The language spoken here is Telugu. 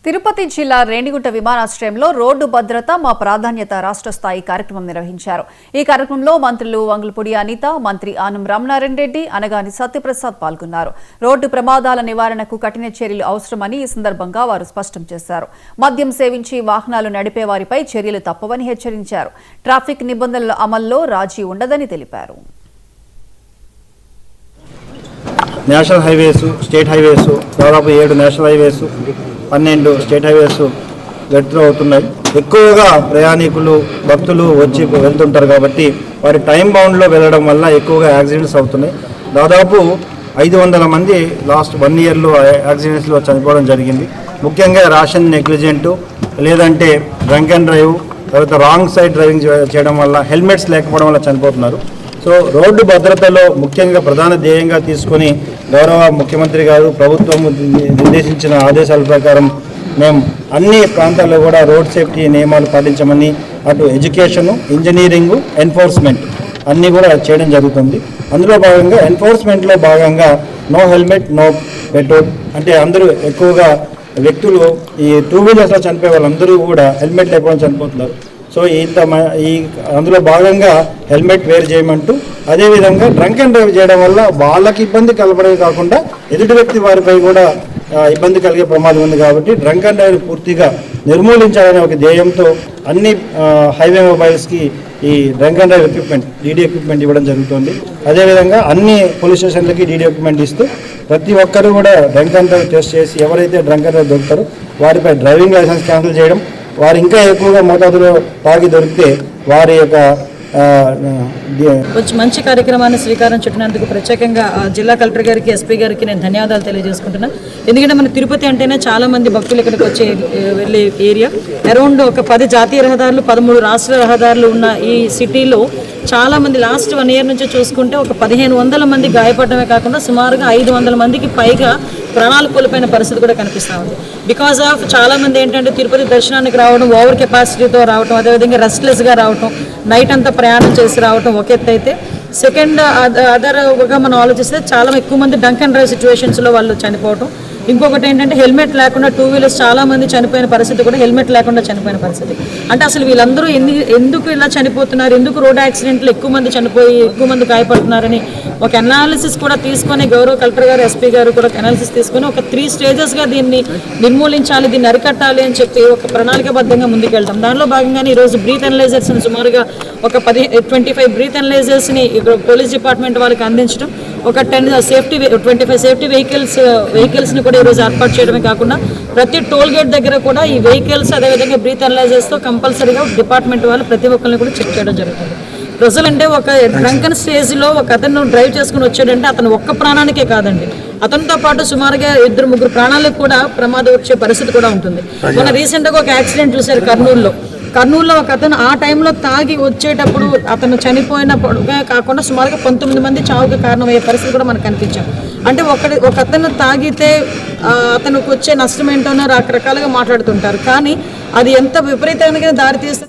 తిరుపతి జిల్లా రేణిగుంట విమానాశ్రయంలో రోడ్డు భద్రత మా ప్రాధాన్యత రాష్ట్ర స్థాయి కార్యక్రమం నిర్వహించారు. ఈ కార్యక్రమంలో మంత్రులు వంగలపూడి అనిత, మంత్రి ఆనం రామనారాయణ రెడ్డి, అనగాని సత్యప్రసాద్ పాల్గొన్నారు. రోడ్డు ప్రమాదాల నివారణకు కఠిన చర్యలు అవసరమని ఈ సందర్భంగా వారు స్పష్టం చేశారు. మద్యం సేవించి వాహనాలు నడిపే వారిపై చర్యలు తప్పవని హెచ్చరించారు. ట్రాఫిక్ నిబంధనల అమల్లో రాజీ ఉండదని తెలిపారు. నేషనల్ హైవేస్, స్టేట్ హైవేస్, దాదాపు 7 నేషనల్ హైవేస్, 12 స్టేట్ హైవేస్ వెళ్తూ అవుతున్నాయి. ఎక్కువగా ప్రయాణికులు, భక్తులు వచ్చి వెళ్తుంటారు కాబట్టి వారి టైం బౌండ్లో వెళ్ళడం వల్ల ఎక్కువగా యాక్సిడెంట్స్ అవుతున్నాయి. దాదాపు 500 మంది లాస్ట్ 1 ఇయర్లో యాక్సిడెంట్స్లో చనిపోవడం జరిగింది. ముఖ్యంగా ర్యాషన్ నెగ్లిజెంట్, లేదంటే డ్రంక్ అండ్ డ్రైవ్, తర్వాత రాంగ్ సైడ్ డ్రైవింగ్ చేయడం వల్ల, హెల్మెట్స్ లేకపోవడం వల్ల చనిపోతున్నారు. సో రోడ్డు భద్రతలో ముఖ్యంగా ప్రధాన ధ్యేయంగా తీసుకొని గౌరవ ముఖ్యమంత్రి గారు ప్రభుత్వం నిర్దేశించిన ఆదేశాల ప్రకారం మేము అన్ని ప్రాంతాల్లో కూడా రోడ్ సేఫ్టీ నియమాలు పాటించమని, అటు ఎడ్యుకేషను, ఇంజనీరింగు, ఎన్ఫోర్స్మెంట్ అన్నీ కూడా చేయడం జరుగుతుంది. అందులో భాగంగా ఎన్ఫోర్స్మెంట్లో భాగంగా నో హెల్మెట్ నో పెట్రోల్, అంటే అందరూ ఎక్కువగా వ్యక్తులు ఈ 2 వీలర్స్లో చనిపోయే వాళ్ళందరూ కూడా హెల్మెట్ లేకపోవడం చనిపోతున్నారు. సో అందులో భాగంగా హెల్మెట్ వేర్ చేయమంటూ, అదేవిధంగా డ్రంక్ అండ్ డ్రైవ్ చేయడం వల్ల వాళ్ళకి ఇబ్బంది కలపడమే కాకుండా ఎదుటి వ్యక్తి వారిపై కూడా ఇబ్బంది కలిగే ప్రమాదం ఉంది. కాబట్టి డ్రంక్ అండ్ డ్రైవ్ పూర్తిగా నిర్మూలించాలనే ఒక ధ్యేయంతో అన్ని హైవే మొబైల్స్కి ఈ drunk and drive equipment, DD equipment ఇవ్వడం జరుగుతుంది. అదేవిధంగా అన్ని పోలీస్ స్టేషన్లకి డీడీ ఎక్విప్మెంట్ ఇస్తూ ప్రతి ఒక్కరూ కూడా డ్రంక్ అండ్ డ్రైవ్ టెస్ట్ చేసి ఎవరైతే డ్రంక్ అండ్ డ్రైవ్ దొరుకుతారో వారిపై డ్రైవింగ్ లైసెన్స్ క్యాన్సిల్ చేయడం, వారు ఇంకా ఎక్కువగా మోతాదులో తాగి దొరికితే వారి యొక్క మంచి కార్యక్రమాన్ని శ్రీకారం చుట్టినందుకు ప్రత్యేకంగా జిల్లా కలెక్టర్ గారికి, ఎస్పీ గారికి నేను ధన్యవాదాలు తెలియజేసుకుంటున్నాను. ఎందుకంటే మన తిరుపతి అంటేనే చాలా మంది భక్తులు ఇక్కడికి వచ్చే వెళ్ళే ఏరియా. అరౌండ్ ఒక 10 జాతీయ రహదారులు, 13 రాష్ట్ర రహదారులు ఉన్న ఈ సిటీలో చాలా మంది లాస్ట్ 1 ఇయర్ నుంచి చూసుకుంటే ఒక 1500 మంది గాయపడమే కాకుండా సుమారుగా 500 మందికి పైగా ప్రాణాలు కోల్పోయిన పరిస్థితి కూడా కనిపిస్తూ ఉంది. బికాజ్ ఆఫ్ చాలా మంది ఏంటంటే తిరుపతి దర్శనానికి రావడం, ఓవర్ కెపాసిటీతో రావడం, అదేవిధంగా రెస్ట్లెస్గా రావటం, నైట్ అంతా ప్రయాణం చేసి రావటం ఒక ఎత్తు అయితే, సెకండ్ అదర్గా మనం ఆలోచిస్తే చాలా ఎక్కువ మంది డ్రంక్ అండ్ డ్రైవ్ సిచ్యువేషన్స్లో వాళ్ళు చనిపోవటం. ఇంకొకటి ఏంటంటే హెల్మెట్ లేకుండా 2 వీలర్స్ చాలా మంది చనిపోయిన పరిస్థితి కూడా, హెల్మెట్ లేకుండా చనిపోయిన పరిస్థితి. అంటే అసలు వీళ్ళందరూ ఎందుకు ఇలా చనిపోతున్నారు, ఎందుకు రోడ్ యాక్సిడెంట్లు ఎక్కువ మంది చనిపోయి ఎక్కువ మంది గాయపడుతున్నారని ఒక అనాలిసిస్ కూడా తీసుకొని గౌరవ కలెక్టర్ గారు, ఎస్పీ గారు కూడా అనాలిసిస్ తీసుకొని ఒక 3 స్టేజెస్గా దీన్ని నిర్మూలించాలి, దీన్ని అరికట్టాలి అని చెప్పి ఒక ప్రణాళికబద్ధంగా ముందుకెళ్తాం. దానిలో భాగంగానే ఈరోజు బ్రీత్ అనలైజర్స్ని సుమారుగా ఒక 25 బ్రీత్ అనలైజర్స్ని ఇక్కడ పోలీస్ డిపార్ట్మెంట్ వాళ్ళకి అందించడం, ఒక 25 సేఫ్టీ వెహికల్స్ని కూడా ఈరోజు ఏర్పాటు చేయడమే కాకుండా ప్రతి టోల్ గేట్ దగ్గర కూడా ఈ వెహికల్స్ అదేవిధంగా బ్రీత్ అనలైజర్స్తో కంపల్సరీగా డిపార్ట్మెంట్ వాళ్ళు ప్రతి ఒక్కరిని కూడా చెక్ చేయడం జరుగుతుంది. ప్రజలంటే ఒక డ్రంకన్ స్టేజ్లో ఒక అతను డ్రైవ్ చేసుకుని వచ్చాడంటే అతను ఒక్క ప్రాణానికే కాదండి, అతనితో పాటు సుమారుగా 2-3 ప్రాణాలకు కూడా ప్రమాదం వచ్చే పరిస్థితి కూడా ఉంటుంది. మన రీసెంట్గా ఒక యాక్సిడెంట్ చూశారు కర్నూలులో ఒక అతను ఆ టైంలో తాగి వచ్చేటప్పుడు అతను చనిపోయినప్పుడుగా కాకుండా సుమారుగా 19 మంది చావుకి కారణమయ్యే పరిస్థితి కూడా మనకు కనిపించాం. అంటే ఒక అతను తాగితే అతనికి వచ్చే నష్టం ఏంటోనో రకరకాలుగా మాట్లాడుతుంటారు, కానీ అది ఎంత విపరీతంగా దారితీస్తే